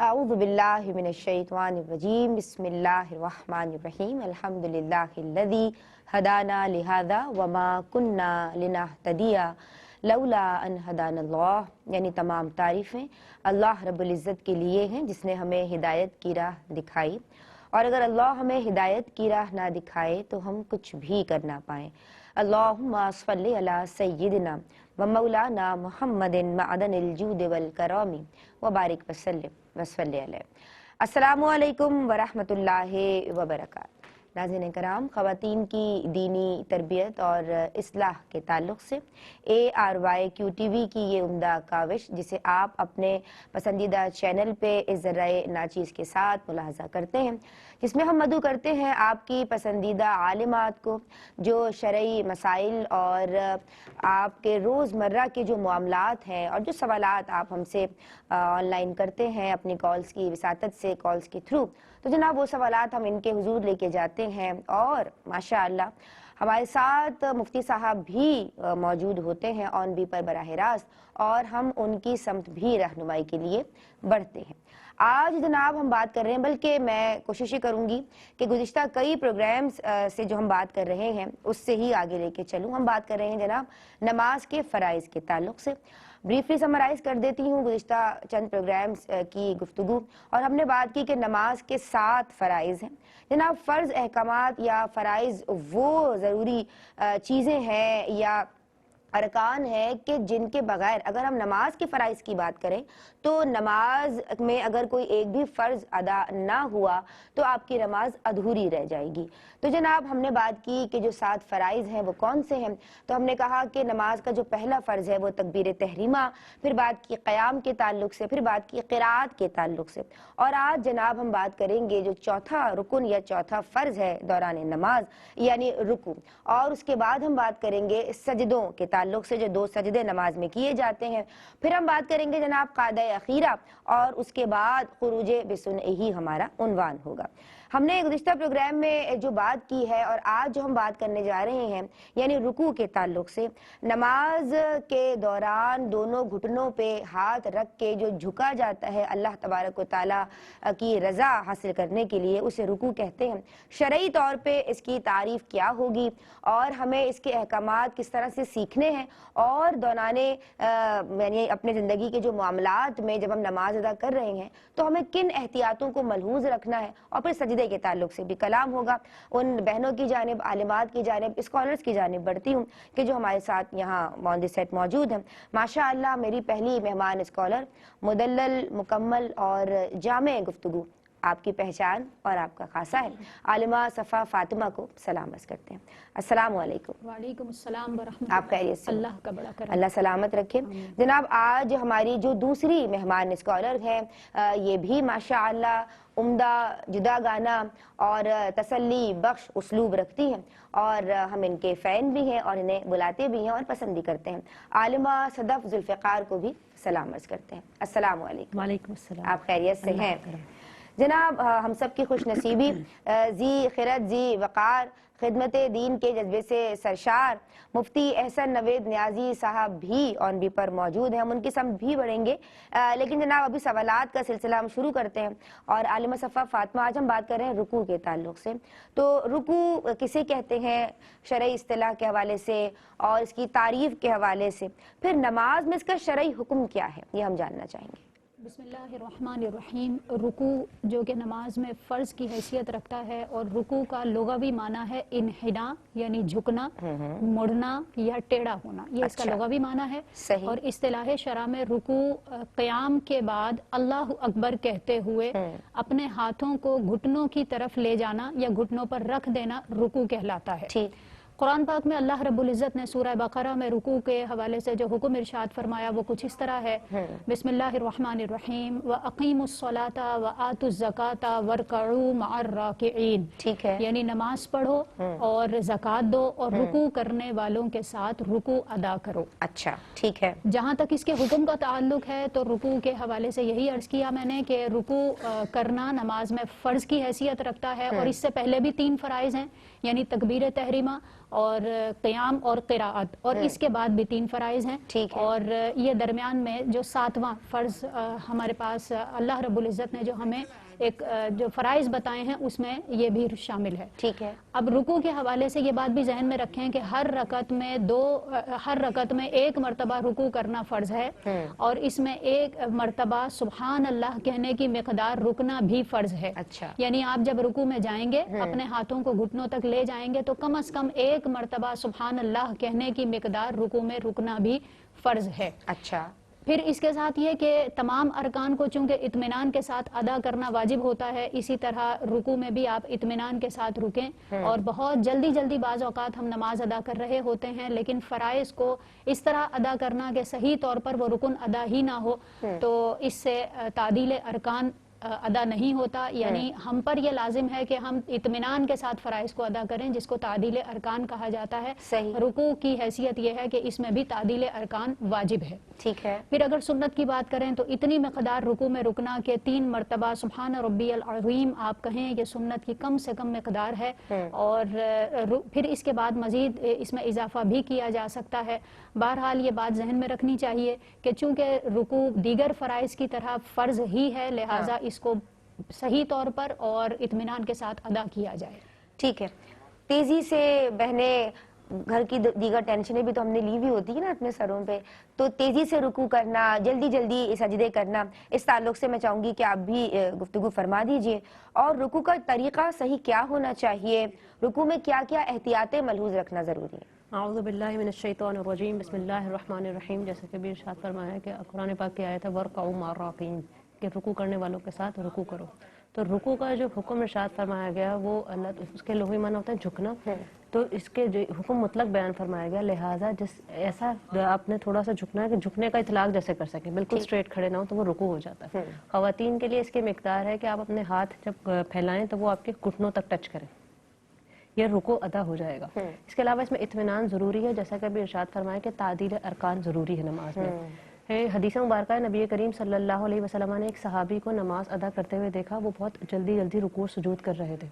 اعوذ باللہ من الشیطان الرجیم بسم اللہ الرحمن الرحیم الحمدللہ الذی ہدانا لہذا وما کننا لنہتدی لولا ان ہدانا اللہ، یعنی تمام تعریفیں اللہ رب العزت کے لیے ہیں جس نے ہمیں ہدایت کی راہ دکھائی، اور اگر اللہ ہمیں ہدایت کی راہ نہ دکھائے تو ہم کچھ بھی کر نہ پائیں۔ اللہم صلی علی سیدنا و مولانا محمد معدن الجود والکرام وبارک وسلم وصلی علیہ۔ السلام علیکم ورحمۃ اللہ وبرکاتہ۔ ناظرین کرام، خواتین کی دینی تربیت اور اصلاح کے تعلق سے ARYQ-TV کی یہ عمدہ کاوش، جسے آپ اپنے پسندیدہ چینل پہ اس ذرائع ناچیز کے ساتھ ملاحظہ کرتے ہیں، جس میں ہم مدعو کرتے ہیں آپ کی پسندیدہ عالمات کو جو شرعی مسائل اور آپ کے روزمرہ کے جو معاملات ہیں اور جو سوالات آپ ہم سے آن لائن کرتے ہیں اپنی کالز کی وساطت سے، کالز کے تھرو، تو جناب وہ سوالات ہم ان کے حضور لے کے جاتے ہیں، اور ماشاءاللہ ہمارے ساتھ مفتی صاحب بھی موجود ہوتے ہیں آن بھی پر براہ راست، اور ہم ان کی سمت بھی رہنمائی کے لیے بڑھتے ہیں۔ آج جناب ہم بات کر رہے ہیں، بلکہ میں کوشش کروں گی کہ گزشتہ کئی پروگرامز سے جو ہم بات کر رہے ہیں اس سے ہی آگے لے کے چلوں۔ ہم بات کر رہے ہیں جناب نماز کے فرائض کے تعلق سے۔ بریفلی سمرائز کر دیتی ہوں گزشتہ چند پروگرامز کی گفتگو، اور ہم نے بات کی کہ نماز کے 7 فرائض ہیں۔ جناب فرض احکامات یا فرائض وہ ضروری چیزیں ہیں یا ارکان ہیں کہ جن کے بغیر اگر ہم نماز کے فرائض کی بات کریں تو نماز میں اگر کوئی ایک بھی فرض ادا نہ ہوا تو آپ کی نماز ادھوری رہ جائے گی۔ تو جناب ہم نے بات کی کہ جو 7 فرائض ہیں وہ کون سے ہیں، تو ہم نے کہا کہ نماز کا جو پہلا فرض ہے وہ تکبیر تحریمہ، پھر بات کی قیام کے تعلق سے، پھر بات کی قرات کے تعلق سے، اور آج جناب ہم بات کریں گے جو چوتھا رکن یا چوتھا فرض ہے دوران نماز، یعنی رکوع، اور اس کے بعد ہم بات کریں گے سجدوں کے تعلق سے جو 2 سجدے نماز میں کیے جاتے ہیں، پھر ہم بات کریں گے جناب قاعدہ اخیرہ، اور اس کے بعد خروج بسنعہ ہمارا عنوان ہوگا۔ ہم نے گزشتہ پروگرام میں جو بات کی ہے اور آج جو ہم بات کرنے جا رہے ہیں یعنی رکوع کے تعلق سے، نماز کے دوران دونوں گھٹنوں پہ ہاتھ رکھ کے جو جھکا جاتا ہے اللہ تبارک و تعالیٰ کی رضا حاصل کرنے کے لیے، اسے رکوع کہتے ہیں۔ شرعی طور پہ اس کی تعریف کیا ہوگی اور ہمیں اس کے احکامات کس طرح سے سیکھنے ہیں، اور دوران یعنی اپنے زندگی کے جو معاملات میں جب ہم نماز ادا کر رہے ہیں تو ہمیں کن احتیاطوں کو ملحوظ رکھنا ہے، اور پھر سجدے کے تعلق سے بھی کلام ہوگا۔ ان بہنوں کی جانب، عالمات کی جانب، اسکالرز کی جانب بڑھتی ہوں کہ جو ہمارے ساتھ یہاں آن دی سیٹ موجود ہیں۔ ماشاءاللہ میری پہلی مہمان اسکالر، مدلل، مکمل اور جامع گفتگو آپ کی پہچان اور آپ کا خاصہ ہے، عالمہ صفا فاطمہ کو سلام عرض کرتے ہیں۔ السلام علیکم۔ وعلیکم السلام ورحمۃ آپ خیریت سے؟ اللہ کا بڑا کرم، اللہ سلامت رکھے۔ جناب آج ہماری جو دوسری مہمان اسکالر ہیں، یہ بھی ماشاءاللہ عمدہ، جدا گانا اور تسلی بخش اسلوب رکھتی ہیں، اور ہم ان کے فین بھی ہیں اور انہیں بلاتے بھی ہیں اور پسند بھی کرتے ہیں۔ عالمہ صدف ذوالفقار کو بھی سلام عرض کرتے ہیں۔ السلام علیکم۔ وعلیکم السلام۔ آپ خیریت سے ہیں؟ جناب ہم سب کی خوش نصیبی، ذی خرد، ذی وقار، خدمت دین کے جذبے سے سرشار مفتی احسن نوید نیازی صاحب بھی آن بھی پر موجود ہیں۔ ہم ان کی سمت بھی بڑھیں گے، لیکن جناب ابھی سوالات کا سلسلہ ہم شروع کرتے ہیں، اور عالمہ صفا فاطمہ آج ہم بات کر رہے ہیں رکوع کے تعلق سے۔ تو رکوع کسے کہتے ہیں شرعی اصطلاح کے حوالے سے اور اس کی تعریف کے حوالے سے، پھر نماز میں اس کا شرعی حکم کیا ہے، یہ ہم جاننا چاہیں گے۔ بسم اللہ الرحمن الرحیم۔ رکوع جو کہ نماز میں فرض کی حیثیت رکھتا ہے، اور رکوع کا لغوی معنی ہے انحناء، یعنی جھکنا، مڑنا یا ٹیڑھا ہونا، یہ اس کا لغوی معنی ہے۔ اور اصطلاح شرع میں رکوع قیام کے بعد اللہ اکبر کہتے ہوئے اپنے ہاتھوں کو گھٹنوں کی طرف لے جانا یا گھٹنوں پر رکھ دینا رکوع کہلاتا ہے۔ قرآن پاک میں اللہ رب العزت نے سورہ بقرہ میں رکوع کے حوالے سے جو حکم ارشاد فرمایا وہ کچھ اس طرح ہے، بسم اللہ الرحمن الرحیم، وَأَقِيمُوا الصَّلَاةَ وَآتُوا الزَّكَاةَ وَارْكَعُوا مَعَ الرَّاكِعِينَ، ٹھیک ہے، یعنی نماز پڑھو اور زکوٰۃ دو اور رکوع کرنے والوں کے ساتھ رکوع ادا کرو۔ اچھا ٹھیک ہے۔ جہاں تک اس کے حکم کا تعلق ہے تو رکوع کے حوالے سے یہی عرض کیا میں نے کہ رکوع کرنا نماز میں فرض کی حیثیت رکھتا ہے، اور اس سے پہلے بھی 3 فرائض ہیں، یعنی تکبیر تحریمہ اور قیام اور قراءت، اور اس کے بعد بھی 3 فرائض ہیں، ٹھیک ہے۔ اور یہ درمیان میں جو 7واں فرض ہمارے پاس اللہ رب العزت نے جو ہمیں ایک جو فرائض بتائے ہیں اس میں یہ بھی شامل ہے۔ ٹھیک ہے۔ اب رکوع کے حوالے سے یہ بات بھی ذہن میں رکھیں کہ ہر رکعت میں 1 مرتبہ رکوع کرنا فرض ہے، اور اس میں 1 مرتبہ سبحان اللہ کہنے کی مقدار رکنا بھی فرض ہے۔ اچھا۔ یعنی آپ جب رکوع میں جائیں گے اپنے ہاتھوں کو گھٹنوں تک لے جائیں گے تو کم از کم 1 مرتبہ سبحان اللہ کہنے کی مقدار رکوع میں رکنا بھی فرض ہے۔ اچھا۔ پھر اس کے ساتھ یہ کہ تمام ارکان کو چونکہ اطمینان کے ساتھ ادا کرنا واجب ہوتا ہے، اسی طرح رکوع میں بھی آپ اطمینان کے ساتھ رکیں، اور بہت جلدی بعض اوقات ہم نماز ادا کر رہے ہوتے ہیں لیکن فرائض کو اس طرح ادا کرنا کہ صحیح طور پر وہ رکن ادا ہی نہ ہو، تو اس سے تعدیل ارکان ادا نہیں ہوتا۔ یعنی ہم پر یہ لازم ہے کہ ہم اطمینان کے ساتھ فرائض کو ادا کریں، جس کو تعدیل ارکان کہا جاتا ہے۔ صحیح۔ رکوع کی حیثیت یہ ہے کہ اس میں بھی تعدیل ارکان واجب ہے۔ ٹھیک ہے۔ پھر اگر سنت کی بات کریں تو اتنی مقدار رکوع میں رکنا کہ 3 مرتبہ سبحان ربی العظیم آپ کہیں، یہ سنت کی کم سے کم مقدار ہے، اور پھر اس کے بعد مزید اس میں اضافہ بھی کیا جا سکتا ہے۔ بہرحال یہ بات ذہن میں رکھنی چاہیے کہ چونکہ رکوع دیگر فرائض کی طرح فرض ہی ہے، لہٰذا اس کو صحیح طور پر اور اطمینان کے ساتھ ادا کیا جائے۔ ٹھیک ہے۔ تیزی سے بہنیں، گھر کی دیگر ٹینشنیں بھی تو ہم نے لی ہوئی ہوتی ہے نا اپنے سروں پہ، تو تیزی سے رکوع کرنا، جلدی سجدے کرنا، اس تعلق سے میں چاہوں گی کہ آپ بھی گفتگو فرما دیجئے، اور رکوع کا طریقہ صحیح کیا ہونا چاہیے، رکوع میں کیا کیا احتیاطیں ملحوظ رکھنا ضروری ہے؟ اعوذ باللہ من الشیطان الرجیم، بسم اللہ الرحمن الرحیم۔ جیسے کہ بھی ارشاد فرمایا ہے کہ قرآن پاک کی آیت ہے وَارْكَعُوا مَعَ الرَّاكِعِينَ، کہ رکوع کرنے والوں کے ساتھ رکوع کرو۔ تو رکوع کا جو حکم ارشاد فرمایا گیا وہ اللہ، اس کے لغوی معنی ہوتا ہے جھکنا، تو اس کے جو حکم مطلق بیان فرمایا گیا، لہٰذا جس ایسا آپ نے تھوڑا سا جھکنا ہے کہ جھکنے کا اطلاق جیسے کر سکیں، بالکل اسٹریٹ کھڑے نہ ہو تو وہ رکوع ہو جاتا ہے۔ خواتین کے لیے اس کی مقدار ہے کہ آپ اپنے ہاتھ جب پھیلائیں تو وہ آپ کے گھٹنوں تک ٹچ کریں، یہ رکوع ادا ہو جائے گا۔ اس کے علاوہ اس میں اطمینان ضروری ہے، جیسا کہ ابھی ارشاد فرمایا کہ تعدیل ارکان ضروری ہے نماز میں۔ حدیث مبارکہ ہے، نبی کریم صلی اللہ علیہ وسلم نے ایک صحابی کو نماز ادا کرتے ہوئے دیکھا، وہ بہت جلدی رکوع سجود کر رہے تھے،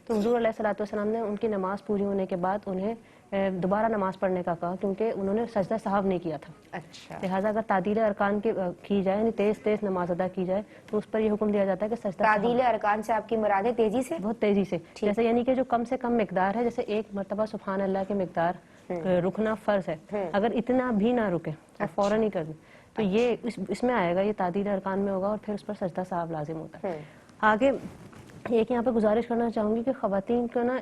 تو حضور علیہ الصلوۃ والسلام نے ان کی نماز پوری ہونے کے بعد انہیں دوبارہ نماز پڑھنے کا کہا، کیونکہ انہوں نے سجدہ سہو نہیں کیا تھا۔ اچھا۔ لہٰذا اگر تعدیل ارکان کی جائے، یعنی تیز نماز ادا کی جائے، تو اس پر یہ حکم دیا جاتا ہے کہ سجدہ تعدیل ارکان سے آپ کی مراد ہے تیزی سے؟ بہت تیزی سے، جیسے یعنی کہ جو کم سے کم مقدار ہے، جیسے 1 مرتبہ سبحان اللہ کی مقدار رکنا فرض ہے، اگر اتنا بھی نہ رکے اور فوراً ہی کر دیں تو یہ اس میں آئے گا، یہ تعدیل ارکان میں ہوگا، اور پھر اس پر سجدہ سہو لازم ہوتا ہے۔ آگے ایک یہاں پہ گزارش کرنا چاہوں گی کہ خواتین کو نا،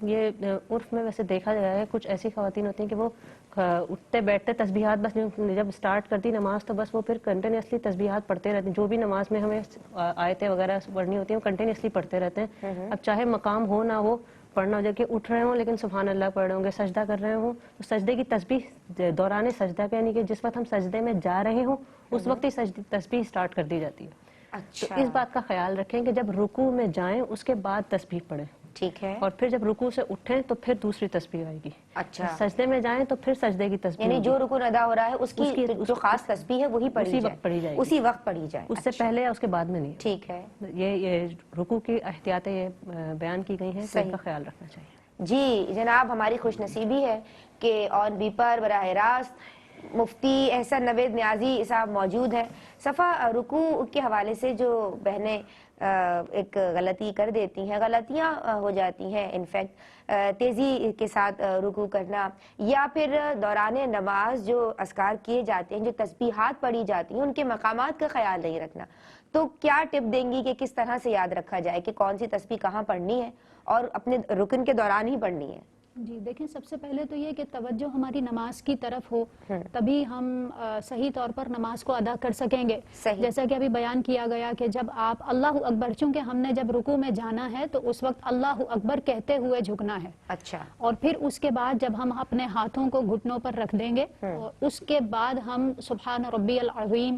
یہ عرف میں ویسے دیکھا گیا ہے، کچھ ایسی خواتین ہوتی ہیں کہ وہ اٹھتے بیٹھتے تسبیحات، بس جب سٹارٹ کرتی نماز تو بس وہ پھر کنٹینیوسلی تسبیحات پڑھتے رہتے ہیں، جو بھی نماز میں ہمیں آیتیں وغیرہ پڑھنی ہوتی ہیں وہ کنٹینیوسلی پڑھتے رہتے ہیں۔ اب چاہے مقام ہو نہ ہو، پڑھنا ہو جائے کہ اٹھ رہے ہوں لیکن سبحان اللہ پڑھ رہے ہوں گے، سجدہ کر رہے ہوں تو سجدے کی تسبیح دوران سجدہ پہ، یعنی کہ جس وقت ہم سجدے میں جا رہے ہوں اس وقت ہی تسبیح سٹارٹ کر دی جاتی ہے۔ اچھا۔ تو اس بات کا خیال رکھیں کہ جب رکوع میں جائیں اس کے بعد تسبیح پڑھیں، ٹھیک ہے۔ اور پھر جب رکوع سے اٹھیں تو پھر دوسری تسبیح آئے گی۔ اچھا۔ سجدے میں جائیں تو پھر سجدے کی تسبیح یعنی ہوگی، جو رکن ادا ہو رہا ہے اس کی جو خاص تسبیح ہے وہی پڑھی اسی جائے، وقت پڑھی جائے گی، اسی وقت پڑھی جائے، اس سے پہلے یا اس کے بعد میں نہیں۔ ٹھیک ہے۔ یہ رکوع کی احتیاطیں یہ بیان کی گئی ہیں، تو ان کا خیال رکھنا چاہیے۔ جی جناب، ہماری خوش نصیبی ہے کہ آن بی پر براہ راست مفتی احسن نوید نیازی صاحب موجود ہیں۔ صفحہ رکوع کے حوالے سے جو بہنیں ایک غلطی کر دیتی ہیں، غلطیاں ہو جاتی ہیں، انفیکٹ تیزی کے ساتھ رکوع کرنا، یا پھر دوران نماز جو اذکار کیے جاتے ہیں، جو تسبیحات پڑھی جاتی ہیں، ان کے مقامات کا خیال نہیں رکھنا، تو کیا ٹپ دیں گی کہ کس طرح سے یاد رکھا جائے کہ کون سی تسبیح کہاں پڑھنی ہے اور اپنے رکن کے دوران ہی پڑھنی ہے؟ جی دیکھیں، سب سے پہلے تو یہ کہ توجہ ہماری نماز کی طرف ہو، تبھی ہم صحیح طور پر نماز کو ادا کر سکیں گے۔ جیسا کہ ابھی بیان کیا گیا کہ جب آپ اللہ اکبر، چونکہ ہم نے جب رکوع میں جانا ہے تو اس وقت اللہ اکبر کہتے ہوئے جھکنا ہے، اچھا، اور پھر اس کے بعد جب ہم اپنے ہاتھوں کو گھٹنوں پر رکھ دیں گے، اور اس کے بعد ہم سبحان ربی العظیم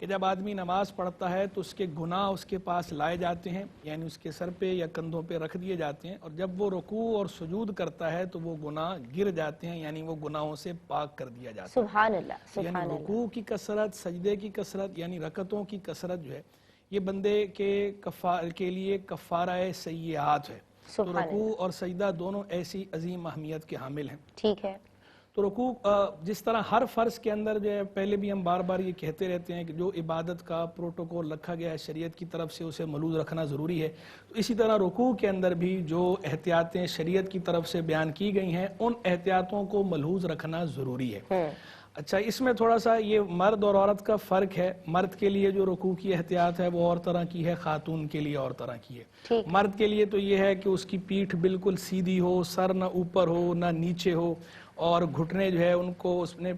کہ جب آدمی نماز پڑھتا ہے تو اس کے گناہ اس کے پاس لائے جاتے ہیں، یعنی اس کے سر پہ یا کندھوں پہ رکھ دیے جاتے ہیں، اور جب وہ رکوع اور سجود کرتا ہے تو وہ گناہ گر جاتے ہیں، یعنی وہ گناہوں سے پاک کر دیا جاتا ہے۔ سبحان اللہ، یعنی سبحان اللہ۔ رکوع کی کثرت، سجدے کی کثرت، یعنی رکعتوں کی کثرت جو ہے یہ بندے کے لیے کفارہ سیئات ہے۔ تو سبحان رکوع اور سجدہ دونوں ایسی عظیم اہمیت کے حامل ہیں۔ ٹھیک ہے۔ تو رکوع جس طرح ہر فرض کے اندر جو ہے، پہلے بھی ہم بار بار یہ کہتے رہتے ہیں کہ جو عبادت کا پروٹوکول رکھا گیا ہے شریعت کی طرف سے اسے ملحوظ رکھنا ضروری ہے، تو اسی طرح رکوع کے اندر بھی جو احتیاطیں شریعت کی طرف سے بیان کی گئی ہیں ان احتیاطوں کو ملحوظ رکھنا ضروری ہے۔ اچھا، اس میں تھوڑا سا یہ مرد اور عورت کا فرق ہے۔ مرد کے لیے جو رکوع کی احتیاط ہے وہ اور طرح کی ہے، خاتون کے لیے اور طرح کی ہے۔ مرد کے لیے تو یہ ہے کہ اس کی پیٹھ بالکل سیدھی ہو، سر نہ اوپر ہو نہ نیچے ہو، اور گھٹنے جو ہے ان کو اس نے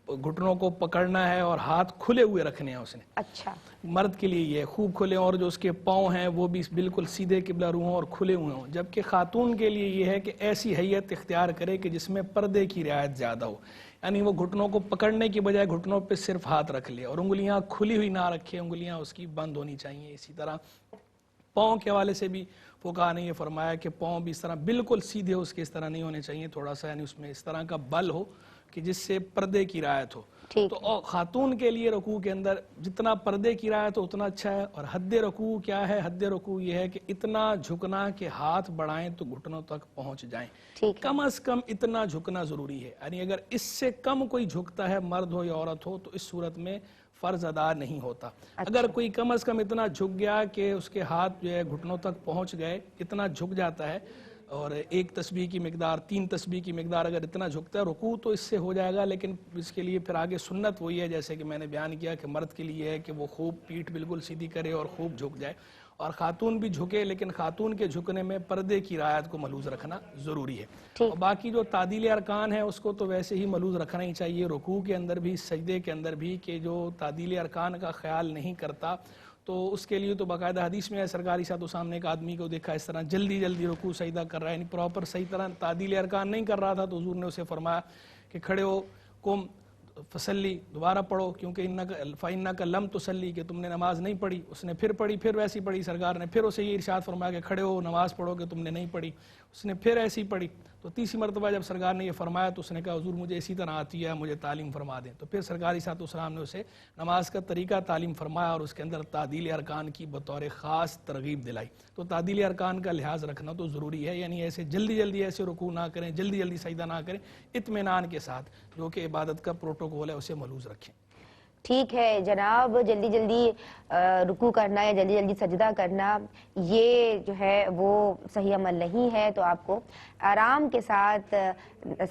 گھٹنوں کو پکڑنا ہے اور ہاتھ کھلے ہوئے رکھنے ہیں اس نے۔ اچھا، مرد کے لیے یہ خوب کھلے، اور جو اس کے پاؤں ہیں وہ بھی بالکل سیدھے قبلہ رو ہوں اور کھلے ہوئے ہوں، جبکہ خاتون کے لیے یہ ہے کہ ایسی حیت اختیار کرے کہ جس میں پردے کی رعایت زیادہ ہو، یعنی وہ گھٹنوں کو پکڑنے کی بجائے گھٹنوں پہ صرف ہاتھ رکھ لے، اور انگلیاں کھلی ہوئی نہ رکھے، انگلیاں اس کی بند ہونی چاہیے۔ اسی طرح پاؤں کے حوالے سے بھی فقہاء نے یہ فرمایا کہ پاؤں بھی اس طرح بالکل سیدھے اس کے اس طرح نہیں ہونے چاہیے، تھوڑا سا یعنی اس میں اس طرح کا بل ہو کہ جس سے پردے کی رعایت ہو۔ تو خاتون کے لیے رکوع کے اندر جتنا پردے کی رعایت ہو اتنا اچھا ہے۔ اور حد رکوع کیا ہے؟ حد رکوع یہ ہے کہ اتنا جھکنا کہ ہاتھ بڑھائیں تو گھٹنوں تک پہنچ جائیں، کم از کم اتنا جھکنا ضروری ہے۔ یعنی اگر اس سے کم کوئی جھکتا ہے، مرد ہو یا عورت ہو، تو اس صورت میں فرض ادا نہیں ہوتا۔ اگر کوئی کم از کم اتنا جھک گیا کہ اس کے ہاتھ جو ہے گھٹنوں تک پہنچ گئے، اتنا جھک جاتا ہے، اور ایک تسبیح کی مقدار، 3 تسبیح کی مقدار اگر اتنا جھکتا ہے، رکوع تو اس سے ہو جائے گا، لیکن اس کے لیے پھر آگے سنت وہی ہے جیسے کہ میں نے بیان کیا کہ مرد کے لیے ہے کہ وہ خوب پیٹھ بالکل سیدھی کرے اور خوب جھک جائے، اور خاتون بھی جھکے، لیکن خاتون کے جھکنے میں پردے کی رعایت کو ملحوظ رکھنا ضروری ہے۔ اور باقی جو تعدیل ارکان ہے اس کو تو ویسے ہی ملحوظ رکھنا ہی چاہیے، رکوع کے اندر بھی سجدے کے اندر بھی، کہ جو تعدیل ارکان کا خیال نہیں کرتا تو اس کے لیے تو باقاعدہ حدیث میں ہے، سرکاری ساتھ سامنے ایک آدمی کو دیکھا اس طرح جلدی جلدی رکوع سجدہ کر رہا ہے، یعنی پراپر صحیح طرح تعدیل ارکان نہیں کر رہا تھا، تو حضور نے اسے فرمایا کہ کھڑے ہو، قم فصلی، دوبارہ پڑھو، کیونکہ فَإِنَّكَ لَمْ تُصَلِّ، کہ تم نے نماز نہیں پڑھی۔ اس نے پھر پڑھی، پھر ویسی پڑھی، سرکار نے پھر اسے یہ ارشاد فرمایا کہ کھڑے ہو، نماز پڑھو، کہ تم نے نہیں پڑھی۔ اس نے پھر ایسی پڑھی، تو تیسری مرتبہ جب سرکار نے یہ فرمایا تو اس نے کہا حضور مجھے اسی طرح آتی ہے، مجھے تعلیم فرما دیں۔ تو پھر سرکار صلی اللہ علیہ وسلم نے اسے نماز کا طریقہ تعلیم فرمایا اور اس کے اندر تعدیل ارکان کی بطور خاص ترغیب دلائی۔ تو تعدیل ارکان کا لحاظ رکھنا تو ضروری ہے، یعنی ایسے جلدی جلدی ایسے رکوع نہ کریں، جلدی جلدی سجدہ نہ کریں، اطمینان کے ساتھ، جو کہ عبادت کا پروٹوکول ہے اسے ملحوظ رکھیں۔ ٹھیک ہے جناب، جلدی جلدی رکوع کرنا یا جلدی جلدی سجدہ کرنا یہ جو ہے وہ صحیح عمل نہیں ہے، تو آپ کو آرام کے ساتھ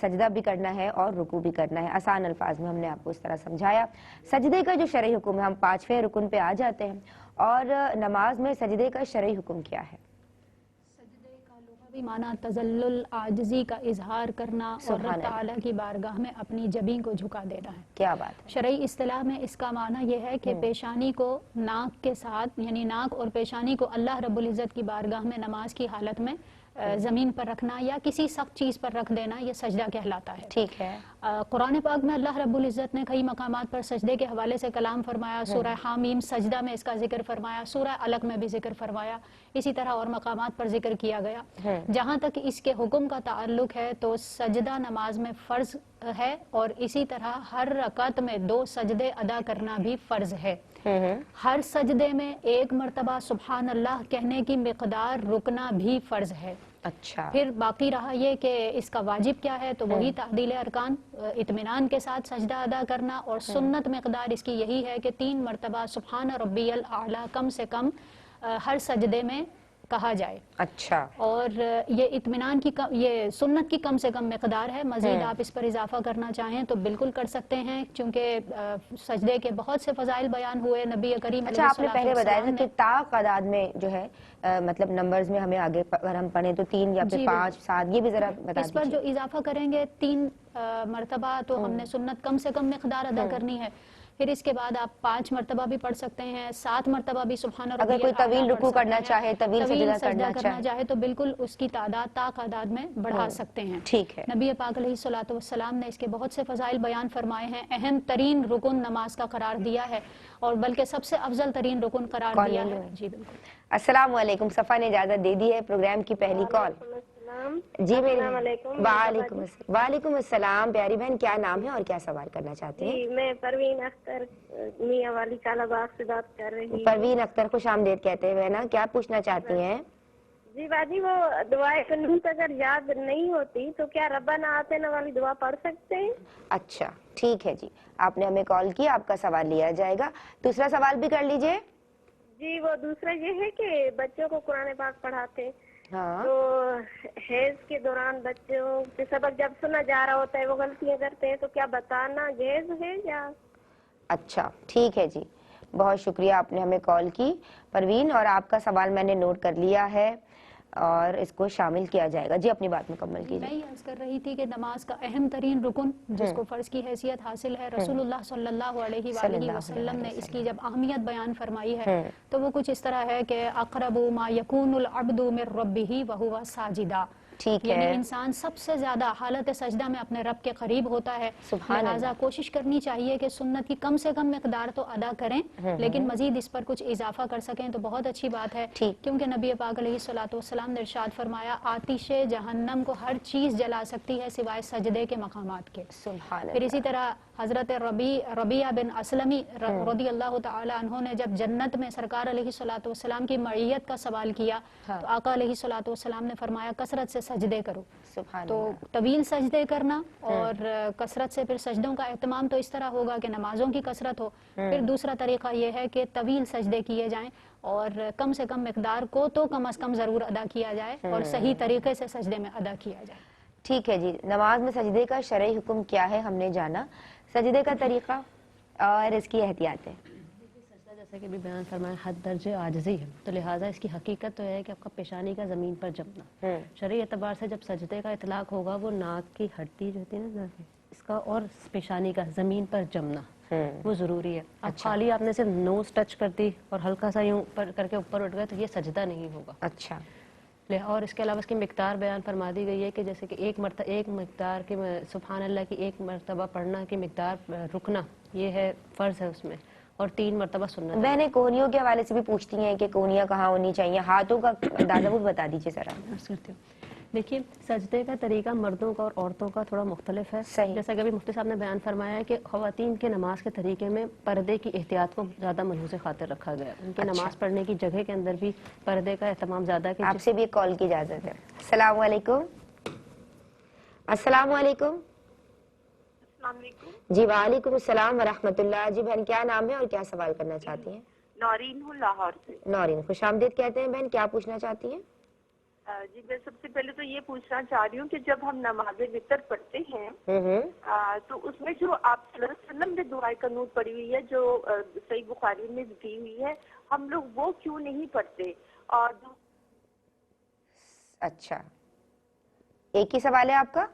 سجدہ بھی کرنا ہے اور رکوع بھی کرنا ہے۔ آسان الفاظ میں ہم نے آپ کو اس طرح سمجھایا۔ سجدے کا جو شرعی حکم ہے، ہم 5ویں رکن پہ آ جاتے ہیں، اور نماز میں سجدے کا شرعی حکم کیا ہے؟ بھی معنی تذلل، عاجزی کا اظہار کرنا اور رب تعالیٰ کی بارگاہ میں اپنی جبین کو جھکا دینا ہے۔ کیا بات ہے! شرعی اصطلاح میں اس کا معنی یہ ہے کہ پیشانی کو ناک کے ساتھ، یعنی ناک اور پیشانی کو اللہ رب العزت کی بارگاہ میں نماز کی حالت میں زمین پر رکھنا یا کسی سخت چیز پر رکھ دینا، یہ سجدہ کہلاتا ہے۔ ٹھیک ہے۔ قرآن پاک میں اللہ رب العزت نے کئی مقامات پر سجدے کے حوالے سے کلام فرمایا، سورہ حامیم سجدہ میں اس کا ذکر فرمایا، سورہ علق میں بھی ذکر فرمایا، اسی طرح اور مقامات پر ذکر کیا گیا۔ جہاں تک اس کے حکم کا تعلق ہے تو سجدہ نماز میں فرض ہے، اور اسی طرح ہر رکعت میں 2 سجدے ادا کرنا بھی فرض ہے۔ ہر سجدے میں 1 مرتبہ سبحان اللہ کہنے کی مقدار رکنا بھی فرض ہے۔ اچھا، پھر باقی رہا یہ کہ اس کا واجب کیا ہے، تو وہی تعدیل ارکان، اطمینان کے ساتھ سجدہ ادا کرنا، اور سنت مقدار اس کی یہی ہے کہ 3 مرتبہ سبحان ربی الاعلیٰ کم سے کم ہر سجدے میں کہا جائے۔ اچھا، اور یہ اطمینان کی یہ سنت کی کم سے کم مقدار ہے۔ مزید آپ اس پر اضافہ کرنا چاہیں تو بالکل کر سکتے ہیں، چونکہ سجدے کے بہت سے فضائل بیان ہوئے نبی کریم علیہ اچھا آپ نے پہلے بتایا تھا السلام کہ طاق تعداد میں جو ہے مطلب نمبرز میں ہمیں آگے اگر ہم پڑھیں تو 3 یا پھر 5 7 یہ بھی ذرا بتا اس پر جو اضافہ کریں گے 3 مرتبہ تو ہم نے سنت کم سے کم مقدار ادا کرنی ہے، پھر اس کے بعد آپ 5 مرتبہ بھی پڑھ سکتے ہیں، 7 مرتبہ بھی سبحان ربی اگر کوئی الاعلیٰ طویل پڑھ رکوع سکتے کرنا ہیں، چاہے، طویل سجدہ کرنا چاہے تو بالکل اس کی تعداد تعداد میں بڑھا سکتے ہیں۔ ٹھیک ہے۔ نبی پاک علیہ الصلوۃ والسلام نے اس کے بہت سے فضائل بیان فرمائے ہیں، اہم ترین رکن نماز کا قرار دیا ہے، اور بلکہ سب سے افضل ترین رکن قرار دیا ہے۔ جی بالکل۔ السلام علیکم، صفا نے اجازت دے دی ہے پروگرام کی پہلی کال۔ جی میری وعلیکم السلام پیاری بہن، کیا نام ہے اور کیا سوال کرنا چاہتی ہیں؟ جی میں پروین اختر میاں والی کالا باغ سے بات کر رہی ہوں۔ پروین اختر، خوش آمدید کہتے ہیں نا، کیا پوچھنا چاہتی ہیں؟ جی باجی وہ دعائے قنوت اگر یاد نہیں ہوتی تو کیا ربنا آتنا والی دعا پڑھ سکتے ہیں؟ اچھا ٹھیک ہے جی، آپ نے ہمیں کال کی، آپ کا سوال لیا جائے گا۔ دوسرا سوال بھی کر لیجئے۔ جی وہ دوسرا یہ ہے کہ بچوں کو قرآن پاک پڑھاتے ہاں تو حیض کے دوران بچوں کے سبق جب سنا جا رہا ہوتا ہے وہ غلطیاں کرتے ہیں تو کیا بتانا جائز ہے یا؟ اچھا ٹھیک ہے جی، بہت شکریہ آپ نے ہمیں کال کی پروین، اور آپ کا سوال میں نے نوٹ کر لیا ہے اور اس کو شامل کیا جائے گا۔ جی اپنی بات مکمل کیجیے۔ میں یہ عرض کر رہی تھی کہ نماز کا اہم ترین رکن جس کو فرض کی حیثیت حاصل ہے، رسول اللہ صلی اللہ علیہ وآلہ وسلم نے اس کی جب اہمیت بیان فرمائی ہے تو وہ کچھ اس طرح ہے کہ اقرب ما یکون العبد من ربہ وہو ساجدہ، یعنی انسان سب سے زیادہ حالت سجدہ میں اپنے رب کے قریب ہوتا ہے، لہٰذا کوشش کرنی چاہیے کہ سنت کی کم سے کم مقدار تو ادا کریں، لیکن مزید اس پر کچھ اضافہ کر سکیں تو بہت اچھی بات ہے، کیونکہ نبی پاک علیہ الصلوۃ والسلام نے ارشاد فرمایا آتش جہنم کو ہر چیز جلا سکتی ہے سوائے سجدے کے مقامات کے۔ پھر اسی طرح حضرت ربیعہ بن اسلمی رضی اللہ تعالی عنہ نے جب جنت میں سرکار علیہ الصلوۃ والسلام کی معیت کا سوال کیا تو آقا علیہ الصلوۃ والسلام نے فرمایا کثرت سے سجدے کرو۔ تو طویل سجدے کرنا اور کثرت سے پھر سجدوں کا اہتمام تو اس طرح ہوگا کہ نمازوں کی کثرت ہو۔ پھر دوسرا طریقہ یہ ہے کہ طویل سجدے کیے جائیں اور کم سے کم مقدار کو تو کم از کم ضرور ادا کیا جائے اور صحیح طریقے سے سجدے میں ادا کیا جائے۔ ٹھیک ہے جی، نماز میں سجدے کا شرعی حکم کیا ہے ہم نے جانا، سجدے کا طریقہ اور اس کی احتیاطیں۔ سجدہ جیسا کہ بھی بیان فرمایا حد درجے عاجزی ہے، تو لہٰذا اس کی حقیقت تو ہے کہ آپ کا پیشانی کا زمین پر جمنا۔ شرعی اعتبار سے جب سجدے کا اطلاق ہوگا وہ ناک کی ہڈی جو ہوتی ہے نا اس کا اور پیشانی کا زمین پر جمنا وہ ضروری ہے۔ اب خالی آپ نے صرف نوز ٹچ کر دی اور ہلکا سا یوں کر کے اوپر اٹھ گئے تو یہ سجدہ نہیں ہوگا۔ اچھا، اور اس کے علاوہ اس کی مقدار بیان فرما دی گئی ہے کہ جیسے کہ ایک مقدار کے سبحان اللہ کی ایک مرتبہ پڑھنا کی مقدار رکنا یہ ہے فرض ہے اس میں، اور 3 مرتبہ سننا۔ بہنیں کونیوں کے حوالے سے بھی پوچھتی ہیں کہ کونیاں کہاں ہونی چاہیے، ہاتھوں کا اندازہ وہ بتا دیجیے ذرا۔ دیکھیے سجدے کا طریقہ مردوں کا اور عورتوں کا تھوڑا مختلف ہے، جیسا کہ ابھی مفتی صاحب نے بیان فرمایا ہے کہ خواتین کے نماز کے طریقے میں پردے کی احتیاط کو زیادہ ملحوظ خاطر رکھا گیا ہے، ان کے نماز پڑھنے کی جگہ کے اندر بھی پردے کا اہتمام زیادہ ہے۔ آپ سے بھی ایک کال کی اجازت ہے۔ السلام علیکم۔ السلام علیکم۔ السلام علیکم۔ جی وعلیکم السلام ورحمۃ اللہ۔ جی بہن کیا نام ہے اور کیا سوال کرنا چاہتی ہیں؟ نورین ہوں لاہور سے۔ نورین، خوش آمدید کہتے ہیں بہن، کیا پوچھنا چاہتی ہیں؟ جی میں سب سے پہلے تو یہ پوچھنا چاہ رہی ہوں کہ جب ہم نماز وتر پڑھتے ہیں تو اس میں جو آپ صلی اللہ علیہ وسلم نے دعائے قنوت پڑھی ہوئی ہے جو صحیح بخاری میں دی ہوئی ہے، ہم لوگ وہ کیوں نہیں پڑھتے؟ اور اچھا، ایک ہی سوال ہے آپ کا؟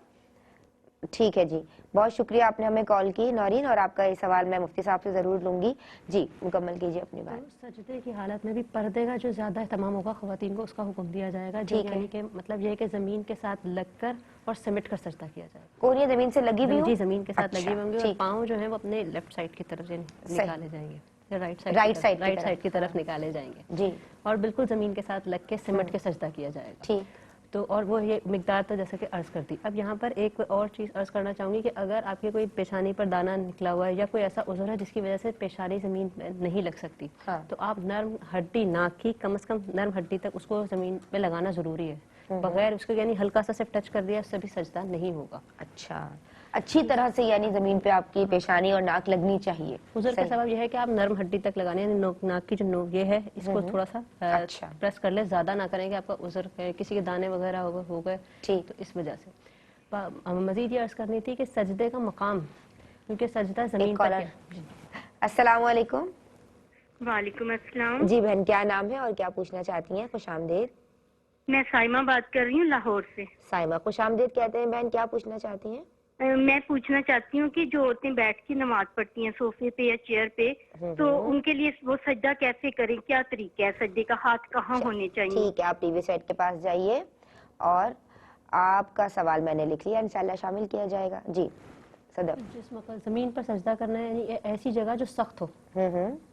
ٹھیک ہے جی، بہت شکریہ آپ نے ہمیں کال کی نورین، اور آپ کا یہ سوال میں مفتی صاحب سے ضرور لوں گی۔ جی مکمل کیجیے اپنی بات۔ سجدے کی حالت میں بھی پردے کا جو زیادہ اہتمام ہوگا خواتین کو اس کا حکم دیا جائے گا، یعنی کہ مطلب یہ کہ زمین کے ساتھ لگ کر اور سمٹ کر سجدہ کیا جائے گا۔ کونیاں زمین سے لگی بھی ہوں؟ جی زمین کے ساتھ لگی ہوں گی، اور پاؤں جو ہیں وہ اپنے لیفٹ سائڈ کی طرف نکالے جائیں گے، رائٹ سائڈ کی طرف نکالے جائیں گے جی، اور بالکل زمین کے ساتھ لگ کے سمٹ کے سجدہ کیا جائے گا۔ ٹھیک، تو اور وہ یہ مقدار تو جیسا کہ عرض کرتی۔ اب یہاں پر ایک اور چیز عرض کرنا چاہوں گی کہ اگر آپ کے کوئی پیشانی پر دانہ نکلا ہوا ہے یا کوئی ایسا عذر ہے جس کی وجہ سے پیشانی زمین نہیں لگ سکتی، تو آپ نرم ہڈی ناک کی کم از کم نرم ہڈی تک اس کو زمین پہ لگانا ضروری ہے، بغیر اس کو یعنی ہلکا سا صرف ٹچ کر دیا اس سے بھی سجدہ نہیں ہوگا۔ اچھا، اچھی طرح سے یعنی زمین پہ آپ کی پیشانی اور ناک لگنی چاہیے۔ عذر کا سبب یہ ہے کہ آپ نرم ہڈی تک لگانے یعنی ناک کی جو نوک یہ ہے اس کو تھوڑا سا پریس کر لیں، زیادہ نہ کریں کہ آپ کا عذر کسی کے دانے وغیرہ ہو گئے تو اس وجہ سے۔ مزید یہ عرض کرنی تھی کہ سجدے کا مقام، کیونکہ سجدہ زمین پر ہے۔ السلام علیکم۔ وعلیکم السلام۔ جی بہن کیا نام ہے اور کیا پوچھنا چاہتی ہیں؟ خوش آمدید۔ میں سائمہ بات کر رہی ہوں لاہور سے۔ سائمہ، خوش آمدید کہتے ہیں بہن، کیا پوچھنا چاہتی ہیں؟ میں پوچھنا چاہتی ہوں کہ جو عورتیں بیٹھ کے نماز پڑھتی ہیں صوفے پہ یا چیئر پہ، تو ان کے لیے وہ سجدہ کیسے کریں، کیا طریقہ ہے سجدے کا، ہاتھ کہاں ہونے چاہیے؟ ٹھیک ہے، آپ ٹی وی سیٹ کے پاس جائیے اور آپ کا سوال میں نے لکھ لیا، انشاءاللہ شامل کیا جائے گا. جی صدف. جس وقت زمین پر سجدہ کرنا ہے یعنی ایسی جگہ جو سخت ہو،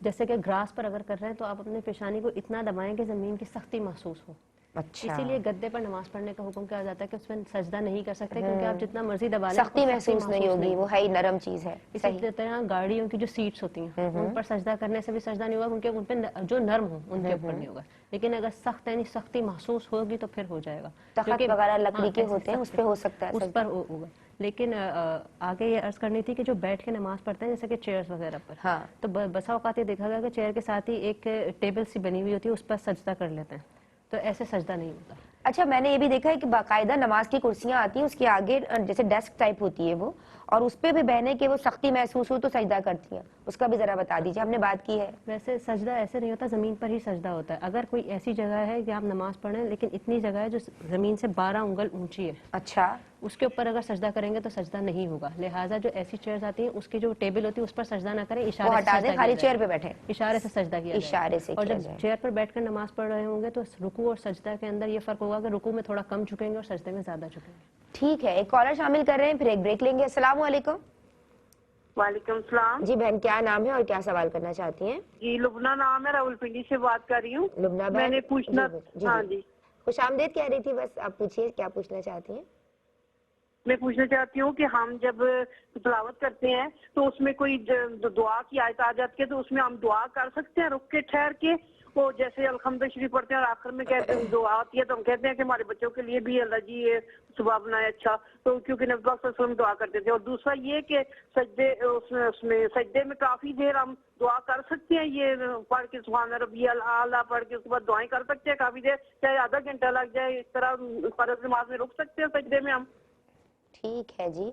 جیسے کہ گراس پر اگر کر رہے ہیں تو آپ اپنے پیشانی کو اتنا دبائیں کہ زمین کی سختی محسوس ہو. اچھا، اسی لیے گدے پر نماز پڑھنے کا حکم کیا جاتا ہے کہ اس میں سجدہ نہیں کر سکتے، کیونکہ آپ جتنا مرضی دبا لیں سختی محسوس نہیں ہوگی، وہ ہے ہی نرم چیز ہے. اسی طرح گاڑیوں کی جو سیٹس ہوتی ہیں ان پر سجدہ کرنے سے بھی سجدہ نہیں ہوگا، ان پہ جو نرم ہو ان کے اوپر نہیں ہوگا. لیکن اگر سخت یعنی سختی محسوس ہوگی تو پھر ہو جائے گا. تخت وغیرہ لکڑی کے ہوتے ہیں، اس پہ ہو سکتا ہے اس پر ہوگا. لیکن آگے یہ عرض کرنی تھی کہ جو بیٹھ کے نماز پڑھتے ہیں جیسے کہ چیئرز وغیرہ پر، تو بسا اوقات یہ دیکھا گیا کہ چیئر کے ساتھ ہی ایک ٹیبل سی بنی ہوئی ہوتی ہے، اس پر سجدہ کر لیتے ہیں، تو ایسے سجدہ نہیں ہوتا. اچھا، میں نے یہ بھی دیکھا ہے کہ باقاعدہ نماز کی کرسیاں آتی ہیں، اس کے آگے جیسے ڈیسک ٹائپ ہوتی ہے وہ، اور اس پہ بھی بہنے کے وہ سختی محسوس ہو تو سجدہ کرتی ہیں، اس کا بھی ذرا بتا دیجیے، ہم نے بات کی ہے. ویسے سجدہ ایسے نہیں ہوتا، زمین پر ہی سجدہ ہوتا ہے. اگر کوئی ایسی جگہ ہے کہ آپ نماز پڑھیں لیکن اتنی جگہ ہے جو زمین سے 12 انگل اونچی ہے، اچھا، اس کے اوپر اگر سجدہ کریں گے تو سجدہ نہیں ہوگا. لہٰذا جو ایسی چیئرز آتی ہیں اس کی جو ٹیبل ہوتی ہے اس پر سجدہ نہ کریں، وہ اشارے ہٹا دیں، خالی چیئر پہ بیٹھے، اشارے سے سجدہ کیا جائے. اشارے سے اور کیا جب جائے. چیئر پر بیٹھ کر نماز پڑھ رہے ہوں گے تو رکوع اور سجدہ کے اندر یہ فرق ہوگا کہ رکوع میں تھوڑا کم جھکیں گے اور سجدے میں زیادہ جھکیں گے. ٹھیک ہے، ایک کالر شامل کر رہے ہیں، پھر ایک بریک لیں گے. السلام علیکم. وعلیکم السلام. جی بہن، کیا نام ہے اور کیا سوال کرنا چاہتی ہیں؟ جی لبنہ نام ہے، راولپنڈی سے بات کر رہی ہوں. لبنہ بہن، میں نے پوچھنا، ہاں جی خوش آمدید کہہ رہی تھی، بس آپ پوچھیے کیا پوچھنا چاہتی ہیں. میں پوچھنا چاہتی ہوں کہ ہم جب تلاوت کرتے ہیں تو اس میں کوئی دعا کی آیت آ جاتی ہے تو اس میں ہم دعا کر سکتے ہیں رک کے ٹھہر کے؟ وہ جیسے الحمد شریف پڑھتے ہیں اور آخر میں کہتے ہیں دعا آتی ہے تو ہم کہتے ہیں کہ ہمارے بچوں کے لیے بھی اللہ جی یہ صبح بنائے اچھا، تو کیونکہ نبی پاک صلی اللہ علیہ وسلم دعا کرتے تھے. اور دوسرا یہ کہ سجدے میں کافی دیر ہم دعا کر سکتے ہیں، یہ پڑھ کے سبحان ربی الاعلیٰ پڑھ کے اس کے بعد دعائیں کر سکتے ہیں کافی دیر، چاہے آدھا گھنٹہ لگ جائے، اس طرح فرض نماز میں رک سکتے ہیں سجدے میں ہم؟ ٹھیک ہے جی،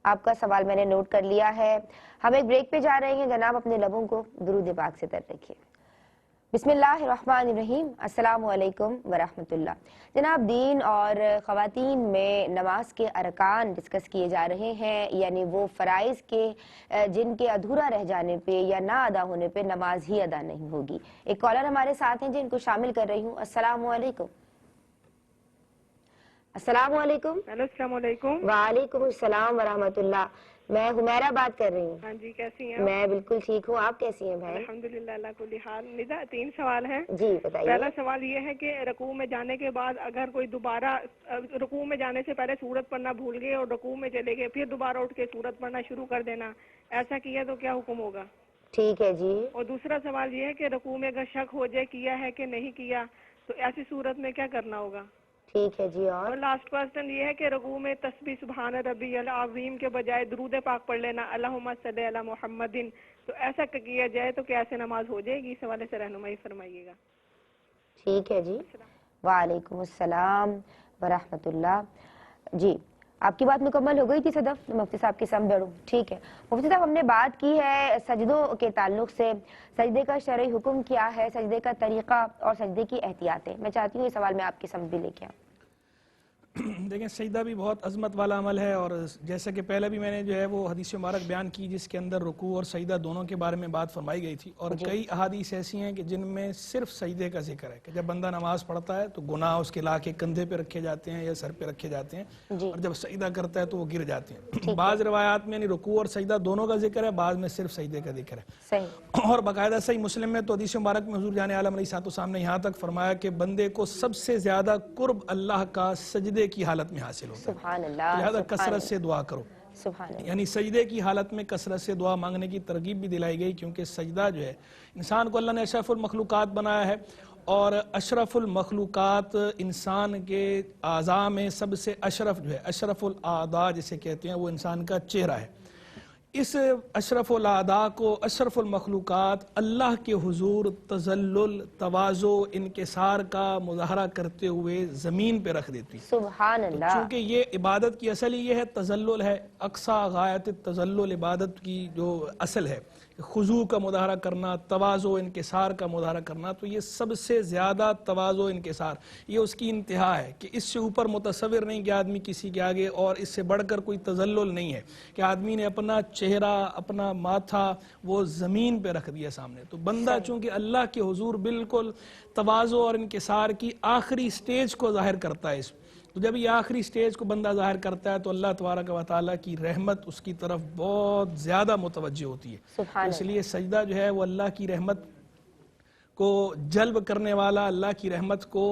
آپ کا سوال میں نے نوٹ کر لیا ہے. ہم ایک بریک پہ جا رہے ہیں، جناب اپنے لبوں کو درود پاک سے تر رکھیے. بسم اللہ الرحمن الرحیم. السلام علیکم ورحمۃ اللہ. جناب دین اور خواتین میں نماز کے ارکان ڈسکس کیے جا رہے ہیں، یعنی وہ فرائض کے جن کے ادھورا رہ جانے پہ یا نہ ادا ہونے پہ نماز ہی ادا نہیں ہوگی. ایک کالر ہمارے ساتھ ہیں جن کو شامل کر رہی ہوں. السلام علیکم. السلام علیکم. ہیلو، السلام علیکم. وعلیکم السلام ورحمۃ اللہ. میں حمیرہ بات کر رہی ہوں. ہاں جی، کیسی ہیں؟ میں بالکل ٹھیک ہوں، آپ کیسی ہیں بہن؟ الحمدللہ، اللہ کل حال. ندا 3 سوال ہیں. جی بتائیے. پہلا سوال یہ ہے کہ رکوع میں جانے کے بعد اگر کوئی دوبارہ رکوع میں جانے سے پہلے سورت پڑھنا بھول گئے اور رکوع میں چلے گئے پھر دوبارہ اٹھ کے سورت پڑھنا شروع کر دینا، ایسا کیا تو کیا حکم ہوگا؟ ٹھیک ہے جی. اور دوسرا سوال یہ ہے کہ رکوع میں اگر شک ہو جائے کیا ہے کہ نہیں کیا تو ایسی صورت میں کیا کرنا ہوگا؟ ٹھیک ہے جی. اور لاسٹ کوسچن یہ ہے کہ رکوع میں تسبیح سبحان ربی العظیم کے بجائے درود پاک پڑھ لینا اللہم صلی علی محمدin، تو ایسا کیا جائے تو کیسے نماز ہو جائے گی؟ اس حوالے سے رہنمائی فرمائیے گا. ٹھیک ہے جی. وعلیکم السلام ورحمۃ اللہ. جی آپ کی بات مکمل ہو گئی تھی صدف، مفتی صاحب کے سامنے بیٹھوں. ٹھیک ہے مفتی صاحب، ہم نے بات کی ہے سجدوں کے تعلق سے، سجدے کا شرعی حکم کیا ہے، سجدے کا طریقہ اور سجدے کی احتیاطیں. میں چاہتی ہوں یہ سوال میں آپ کی سمجھ بھی لے کے آؤں. دیکھیں سجدہ بھی بہت عظمت والا عمل ہے، اور جیسا کہ پہلے بھی میں نے جو ہے وہ حدیث مبارک بیان کی جس کے اندر رکوع اور سجدہ دونوں کے بارے میں بات فرمائی گئی تھی. اور کئی احادیث ایسی ہیں کہ جن میں صرف سجدے کا ذکر ہے کہ جب بندہ نماز پڑھتا ہے تو گناہ اس کے لا کے کندھے پہ رکھے جاتے ہیں یا سر پہ رکھے جاتے ہیں، اور جب سجدہ کرتا ہے تو وہ گر جاتے ہیں. بعض روایات میں یعنی رکوع اور سجدہ دونوں کا ذکر ہے، بعض میں صرف سجدے کا ذکر ہے. اور باقاعدہ صحیح مسلم میں تو حدیث مبارک میں حضور جان عالم علیہ الصلوۃ نے یہاں تک فرمایا کہ بندے کو سب سے زیادہ قرب اللہ کا سجدے کی حالت میں حاصل ہوتا ہے. سبحان اللہ. لہذا کثرت سے دعا کرو. سبحان اللہ. یعنی سجدے کی حالت میں کثرت سے دعا مانگنے کی ترغیب بھی دلائی گئی، کیونکہ سجدہ جو ہے انسان کو اللہ نے اشرف المخلوقات بنایا ہے، اور اشرف المخلوقات انسان کے اعضاء میں سب سے اشرف جو ہے، اشرف الاعضاء جسے کہتے ہیں، وہ انسان کا چہرہ ہے. اس اشرف الاعداء کو، اشرف المخلوقات اللہ کے حضور تذلل، تواضع، انکسار کا مظاہرہ کرتے ہوئے زمین پہ رکھ دیتی. سبحان اللہ. چونکہ یہ عبادت کی اصل یہ ہے، تذلل ہے، اقصی غایت التذلل عبادت کی جو اصل ہے، خضوع کا مظاہرہ کرنا، تواضع انکسار کا مظاہرہ کرنا. تو یہ سب سے زیادہ تواضع انکسار، یہ اس کی انتہا ہے کہ اس سے اوپر متصور نہیں کہ آدمی کسی کے آگے، اور اس سے بڑھ کر کوئی تذلل نہیں ہے کہ آدمی نے اپنا چہرہ، اپنا ماتھا وہ زمین پہ رکھ دیا سامنے. تو بندہ چونکہ اللہ کے حضور بالکل تواضع اور انکسار کی آخری سٹیج کو ظاہر کرتا ہے. تو جب یہ آخری سٹیج کو بندہ ظاہر کرتا ہے تو اللہ تبارک و تعالیٰ کی رحمت اس کی طرف بہت زیادہ متوجہ ہوتی ہے. تو اس لیے سجدہ جو ہے وہ اللہ کی رحمت کو جلب کرنے والا، اللہ کی رحمت کو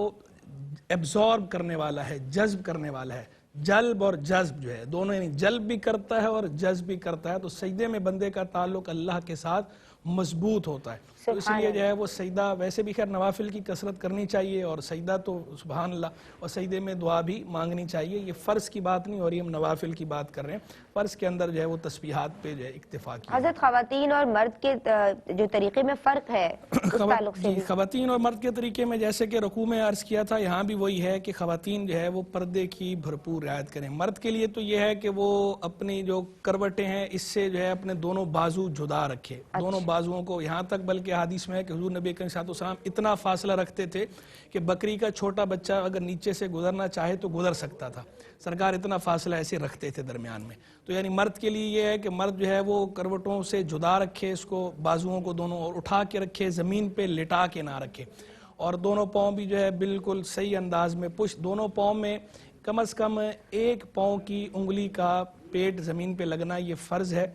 ایبزارب کرنے والا ہے، جذب کرنے والا ہے. جلب اور جذب جو ہے دونوں، یعنی جلب بھی کرتا ہے اور جذب بھی کرتا ہے. تو سجدے میں بندے کا تعلق اللہ کے ساتھ مضبوط ہوتا ہے. تو اس لیے جو ہے وہ سجدہ، ویسے بھی خیر نوافل کی کثرت کرنی چاہیے، اور سجدہ تو سبحان اللہ، اور سجدے میں دعا بھی مانگنی چاہیے. یہ فرض کی بات نہیں ہو رہی، ہم نوافل کی بات کر رہے ہیں. فرض کے اندر جو ہے وہ تسبیحات پہ جو ہے اکتفا کیا. حضرت خواتین اور مرد کے جو طریقے میں فرق ہے اس تعلق سے. خواتین اور مرد کے طریقے میں جیسے کہ رکوع میں عرض کیا تھا، یہاں بھی وہی ہے کہ خواتین جو ہے وہ پردے کی بھرپور رعایت کریں. مرد کے لیے تو یہ ہے کہ وہ اپنی جو کروٹیں ہیں اس سے جو ہے اپنے دونوں بازو جدا رکھے. دونوں بازوؤں کو، یہاں تک بلکہ حدیث میں ہے کہ حضور نبی کریم صلی اللہ علیہ وسلم اتنا فاصلہ رکھتے تھے کہ بکری کا چھوٹا بچہ اگر نیچے سے گزرنا چاہے تو گزر سکتا تھا. سرکار اتنا فاصلہ ایسے رکھتے تھے درمیان میں. تو یعنی مرد کے لیے یہ ہے کہ مرد جو ہے وہ کروٹوں سے جدا رکھے اس کو، بازوؤں کو دونوں، اور اٹھا کے رکھے، زمین پہ لٹا کے نہ رکھے. اور دونوں پاؤں بھی جو ہے بالکل صحیح انداز میں دونوں پاؤں میں کم از کم ایک پاؤں کی انگلی کا پیٹ زمین پہ لگنا یہ فرض ہے.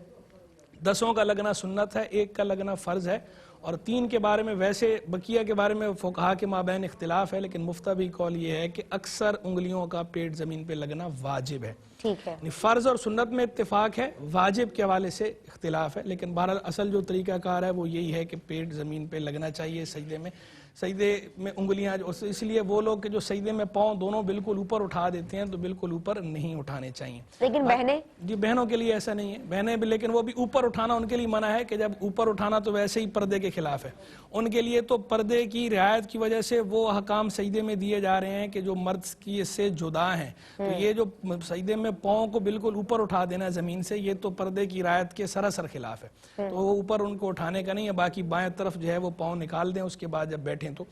10 کا لگنا سنت ہے، 1 کا لگنا فرض ہے. اور 3 کے بارے میں، ویسے بقیہ کے بارے میں فقہا کے مابین اختلاف ہے، لیکن مفتوی قول یہ ہے کہ اکثر انگلیوں کا پیٹ زمین پہ لگنا واجب ہے. ٹھیک ہے. فرض اور سنت میں اتفاق ہے، واجب کے حوالے سے اختلاف ہے، لیکن بہرحال اصل جو طریقہ کار ہے وہ یہی ہے کہ پیٹ زمین پہ لگنا چاہیے سجدے میں. سجدے میں انگلیاں، اس لیے وہ لوگ کہ جو سجدے میں پاؤں دونوں بالکل اوپر اٹھا دیتے ہیں تو بالکل اوپر نہیں اٹھانے چاہیے. لیکن بہنیں، جی بہنوں کے لیے ایسا نہیں ہے. بہنیں بھی، لیکن وہ بھی اوپر اٹھانا ان کے لیے منع ہے کہ جب اوپر اٹھانا تو ویسے ہی پردے کے خلاف ہے. ان کے لیے تو پردے کی رعایت کی وجہ سے وہ احکام سجدے میں دیے جا رہے ہیں کہ جو مرد کی اس سے جدا ہیں. تو یہ جو سجدے میں پاؤں کو بالکل اوپر اٹھا دینا زمین سے، یہ تو پردے کی رعایت کے سراسر خلاف ہے. تو وہ اوپر ان کو اٹھانے کا نہیں ہے. باقی بائیں طرف جو ہے وہ پاؤں نکال دیں اس کے بعد جب بیٹھیں تو.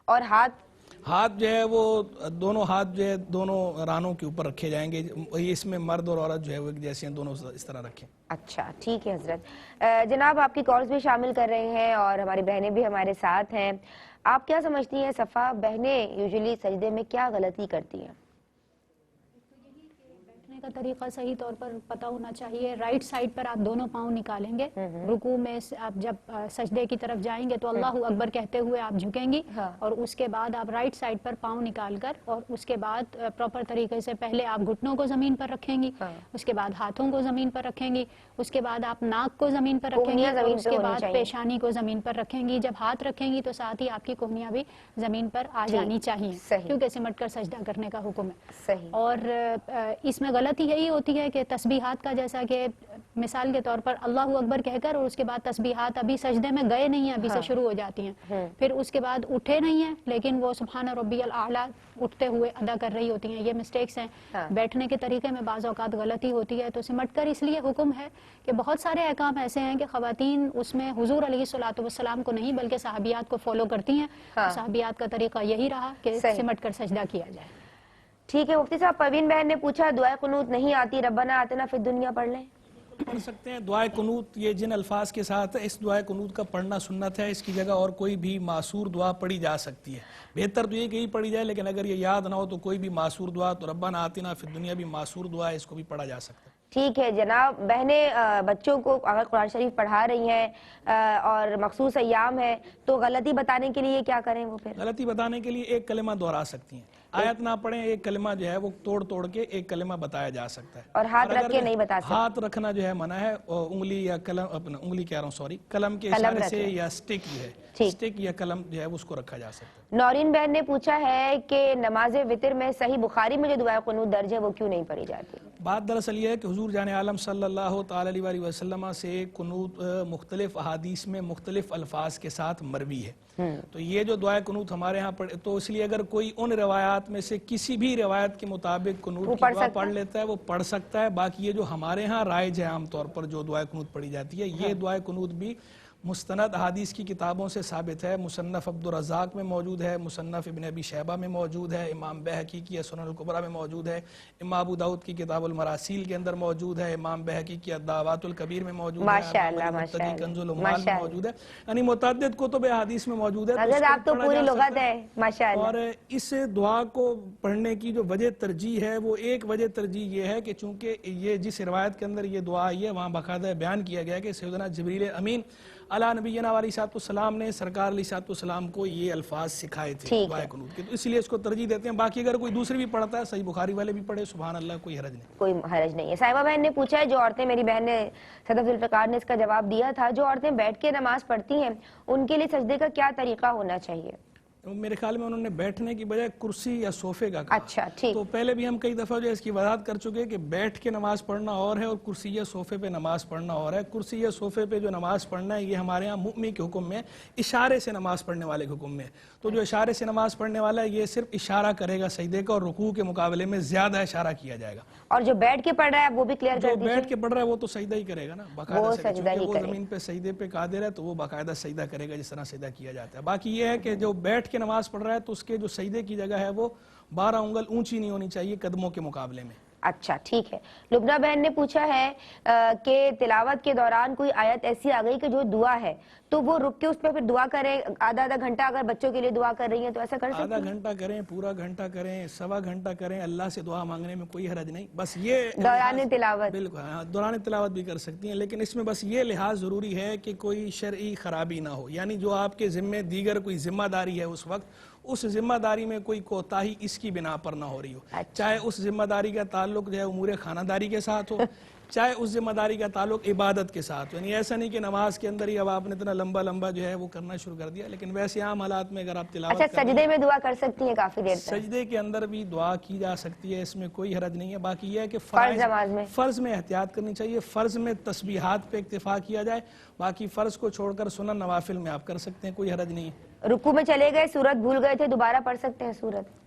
اور ہاتھ جو ہے وہ دونوں ہاتھ جو ہے دونوں رانوں کے اوپر رکھے جائیں گے. اس میں مرد اور عورت جو ہے وہ جیسے ہیں دونوں اس طرح رکھیں. اچھا ٹھیک ہے حضرت. جناب آپ کی کالز بھی شامل کر رہے ہیں اور ہماری بہنیں بھی ہمارے ساتھ ہیں. آپ کیا سمجھتی ہیں صفا، بہنیں یوزلی سجدے میں کیا غلطی کرتی ہیں؟ کا طریقہ صحیح طور پر پتہ ہونا چاہیے. رائٹ سائڈ پر آپ دونوں پاؤں نکالیں گے. رکوع میں آپ جب سجدے کی طرف جائیں گے تو اللہ اکبر کہتے ہوئے آپ جھکیں گی، اور اس کے بعد آپ رائٹ سائڈ پر پاؤں نکال کر، اور اس کے بعد پراپر طریقے سے پہلے آپ گھٹنوں کو زمین پر رکھیں گی، اس کے بعد ہاتھوں کو زمین پر رکھیں گی، اس کے بعد آپ ناک کو زمین پر رکھیں گی، اور اس کے بعد پیشانی کو زمین پر رکھیں گی. جب ہاتھ رکھیں گی تو ساتھ ہی آپ کی کوہنیاں بھی زمین پر آ جانی چاہیے، کیونکہ سمٹ کر سجدہ کرنے کا حکم ہے. اور اس میں غلطی یہی ہوتی ہے کہ تسبیحات کا، جیسا کہ مثال کے طور پر اللہ اکبر کہہ کر اور اس کے بعد تسبیحات ابھی سجدے میں گئے نہیں ہیں، ابھی سے شروع ہو جاتی ہیں، پھر اس کے بعد اٹھے نہیں ہیں لیکن وہ سبحان ربی الاعلیٰ اٹھتے ہوئے ادا کر رہی ہوتی ہیں. یہ مسٹیکس ہیں. بیٹھنے کے طریقے میں بعض اوقات غلطی ہوتی ہے. تو سمٹ کر اس لیے حکم ہے کہ بہت سارے احکام ایسے ہیں کہ خواتین اس میں حضور علیہ الصلوۃ والسلام کو نہیں بلکہ صحابیات کو فالو کرتی ہیں. صحابیات کا طریقہ یہی رہا کہ سمٹ کر سجدہ کیا جائے. ٹھیک ہے. مفتی صاحب پروین بہن نے پوچھا دعائے قنوت نہیں آتی، ربنا آتنا فی الدنیا پڑھ لیں. پڑھ سکتے ہیں دعائے قنوت. یہ جن الفاظ کے ساتھ ہے، اس دعائے قنوت کا پڑھنا سنت ہے. اس کی جگہ اور کوئی بھی معصور دعا پڑھی جا سکتی ہے. بہتر تو یہ کہ پڑھی جائے، لیکن اگر یہ یاد نہ ہو تو کوئی بھی معصور دعا، تو ربنا آتنا فی الدنیا بھی معصور دعا ہے، اس کو بھی پڑھا جا سکتا ہے. ٹھیک ہے جناب. بہنیں بچوں کو اگر قرآن شریف پڑھا رہی ہیں اور مخصوص ایام ہے تو غلطی بتانے کے لیے کیا کریں؟ وہ پھر غلطی بتانے کے لیے ایک کلمہ دہرا سکتی ہیں. آیت نہ پڑھیں ایک کلمہ جو ہے وہ توڑ کے ایک کلمہ بتایا جا سکتا ہے. اور ہاتھ رکھ کے نہیں بتا سکتے. ہاتھ رکھنا جو ہے منع ہے, انگلی یا قلم, اپنا انگلی کہہ رہا ہوں سوری, قلم کے اشارے سے یا سٹک جو ہے, سٹک یا قلم جو ہے اس کو رکھا جا سکتا ہے. نورین بہن نے پوچھا ہے کہ نماز وتر میں صحیح بخاری میں جو دعائے قنوت درج ہے وہ کیوں نہیں پڑھی جاتی؟ بات دراصل یہ ہے کہ حضور جان عالم صلی اللہ تعالی علیہ وآلہ وسلم سے قنوت مختلف احادیث میں مختلف الفاظ کے ساتھ مروی ہے. تو یہ جو دعائے قنوت ہمارے ہاں پڑھ, تو اس لیے اگر کوئی ان روایات میں سے کسی بھی روایت کے مطابق قنوت کی دعا پڑھ لیتا ہے وہ پڑھ سکتا ہے. باقی یہ جو ہمارے ہاں رائج ہے عام طور پر جو دعائے قنوت پڑھی جاتی ہے, یہ دعائے قنوت بھی مستند حدیث کی کتابوں سے ثابت ہے. مصنف عبد الرزاق میں موجود ہے, مصنف ابن ابی شیبہ میں موجود ہے, امام بہقی کی سنن الکبریٰ میں موجود ہے, امام ابو داؤد کی کتاب المراسیل کے اندر موجود ہے, امام بہقی کی الدعوات الکبیر میں موجود ہے, امام المتقی کنز العمال میں موجود ہے. یعنی متعدد کتب حدیث میں موجود ہے. حضرت آپ تو پوری لغت ہے ماشاءاللہ. اور اس دعا کو پڑھنے کی جو وجہ ترجیح ہے وہ ایک وجہ ترجیح یہ ہے کہ چونکہ یہ جس روایت کے اندر یہ دعا آئی ہے وہاں باقاعدہ بیان کیا گیا کہ سیدنا جبریل امین علیہ نبینا علیہ السلام نے سرکار علیہ السلام کو یہ الفاظ سکھائے تھے دعائے قنوت کے, تو اس لیے اس کو ترجیح دیتے ہیں. باقی اگر کوئی دوسری بھی پڑھتا ہے صحیح بخاری والے بھی پڑھے, سبحان اللہ, کوئی حرج نہیں. کوئی حرج نہیں ہے. صاحبہ بہن نے پوچھا ہے, جو عورتیں, میری بہن نے صدف ذوالفقار نے اس کا جواب دیا تھا, جو عورتیں بیٹھ کے نماز پڑھتی ہیں ان کے لیے سجدے کا کیا طریقہ ہونا چاہیے؟ میرے خیال میں انہوں نے بیٹھنے کی بجائے کرسی یا صوفے کا کہا. اچھا ٹھیک. تو پہلے بھی ہم کئی دفعہ جو اس کی وضاحت کر چکے کہ بیٹھ کے نماز پڑھنا اور ہے اور کرسی یا صوفے پہ نماز پڑھنا اور ہے. کرسی یا صوفے پہ جو نماز پڑھنا ہے یہ ہمارے ہاں مؤمن کے حکم میں, اشارے سے نماز پڑھنے والے کے حکم میں. تو جو اشارے سے نماز پڑھنے والا ہے یہ صرف اشارہ کرے گا سجدے کا, اور رکوع کے مقابلے میں زیادہ اشارہ کیا جائے گا. اور جو بیٹھ کے پڑھ رہا ہے وہ بھی کلیئر کر دیجیے. جو بیٹھ کے پڑھ رہا ہے وہ تو سجدہ ہی کرے گا نا, باقاعدہ سجدہ ہی کرے گا. وہ زمین پہ سجدے پہ قادر ہے تو وہ باقاعدہ سجدہ کرے گا جس طرح سجدہ کیا جاتا ہے. باقی یہ ہے کہ جو بیٹھ کے نماز پڑھ رہا ہے تو اس کے جو سجدے کی جگہ ہے وہ 12 انگل اونچی نہیں ہونی چاہیے قدموں کے مقابلے میں. اچھا ٹھیک ہے. لبنہ بہن نے پوچھا ہے کہ تلاوت کے دوران کوئی آیت ایسی آ گئی کہ جو دعا ہے تو وہ رک کے اس پہ پھر دعا کریں, آدھا گھنٹہ اگر بچوں کے لیے دعا کر رہی ہیں تو ایسا کر سکتے ہیں؟ آدھا گھنٹہ کریں, پورا گھنٹہ کریں, سوا گھنٹہ کریں, اللہ سے دعا مانگنے میں کوئی حرج نہیں. بس یہ دوران تلاوت, بالکل دوران تلاوت بھی کر سکتی ہیں, لیکن اس میں بس یہ لحاظ ضروری ہے کہ کوئی شرعی خرابی نہ ہو. یعنی جو آپ کے ذمے دیگر کوئی ذمہ داری ہے اس وقت, اس ذمہ داری میں کوئی کوتاہی اس کی بنا پر نہ ہو رہی ہو. چاہے اس ذمہ داری کا تعلق جو ہے امور خانہ داری کے ساتھ ہو, چاہے اس ذمہ داری کا تعلق عبادت کے ساتھ. یعنی ایسا نہیں کہ نماز کے اندر ہی اب آپ نے اتنا لمبا جو ہے وہ کرنا شروع کر دیا, لیکن ویسے عام حالات میں اگر آپ تلاوت اچھا سجدے میں دعا کر سکتی ہیں کافی دیر تک؟ سجدے کے اندر بھی دعا کی جا سکتی ہے, اس میں کوئی حرج نہیں ہے. باقی یہ ہے کہ فرض میں احتیاط کرنی چاہیے, فرض میں تسبیحات پہ اکتفا کیا جائے, باقی فرض کو چھوڑ کر سنن نوافل میں آپ کر سکتے ہیں, کوئی حرج نہیں ہے. رکوع میں چلے گئے, سورت بھول گئے تھے, دوبارہ پڑھ سکتے ہیں سورت؟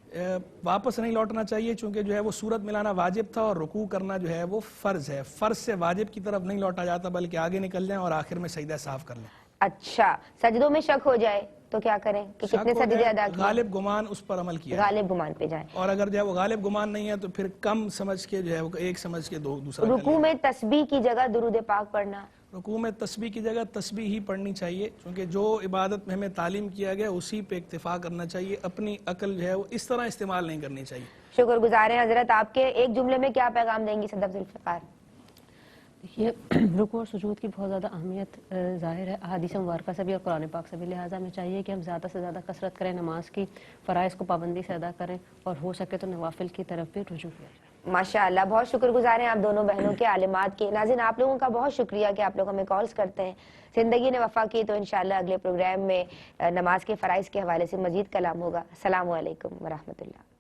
واپس نہیں لوٹنا چاہیے, چونکہ جو ہے وہ سورت ملانا واجب تھا اور رکوع کرنا جو ہے وہ فرض ہے. فرض سے واجب کی طرف نہیں لوٹا جاتا بلکہ آگے نکل جائیں اور آخر میں سجدہ صاف کر لیں. اچھا, سجدوں میں شک ہو جائے تو کیا کریں کہ کتنے سجدے ادا کیے؟ غالب گمان اس پر عمل کیا, غالب گمان پہ جائیں. اور اگر جو ہے وہ غالب گمان نہیں ہے تو پھر کم سمجھ کے جو ہے وہ ایک سمجھ کے دوسرا. رکوع میں تسبیح کی جگہ درود پاک پڑھنا, رکوع میں تسبیح کی جگہ تسبیح ہی پڑھنی چاہیے, کیونکہ جو عبادت میں ہمیں تعلیم کیا گیا اسی پہ اکتفا کرنا چاہیے. اپنی عقل جو ہے وہ اس طرح استعمال نہیں کرنی چاہیے. شکر گزار ہیں حضرت. آپ کے ایک جملے میں کیا پیغام دیں گی صدف ذوالفقار؟ یہ رکوع اور سجود کی بہت زیادہ اہمیت ظاہر ہے احادیث مبارکہ سے بھی اور قرآن پاک سے بھی, لہٰذا ہمیں چاہیے کہ ہم زیادہ سے زیادہ کثرت کریں, نماز کی فرائض کو پابندی سے ادا کریں اور ہو سکے تو نوافل کی طرف بھی رجوع کیا جائے. ماشاءاللہ, بہت شکر گزار ہیں آپ دونوں بہنوں کے عالمات کے. ناظرین آپ لوگوں کا بہت شکریہ کہ آپ لوگ ہمیں کالز کرتے ہیں. زندگی نے وفا کی تو انشاءاللہ اگلے پروگرام میں نماز کے فرائض کے حوالے سے مزید کلام ہوگا. السلام علیکم ورحمۃ اللہ.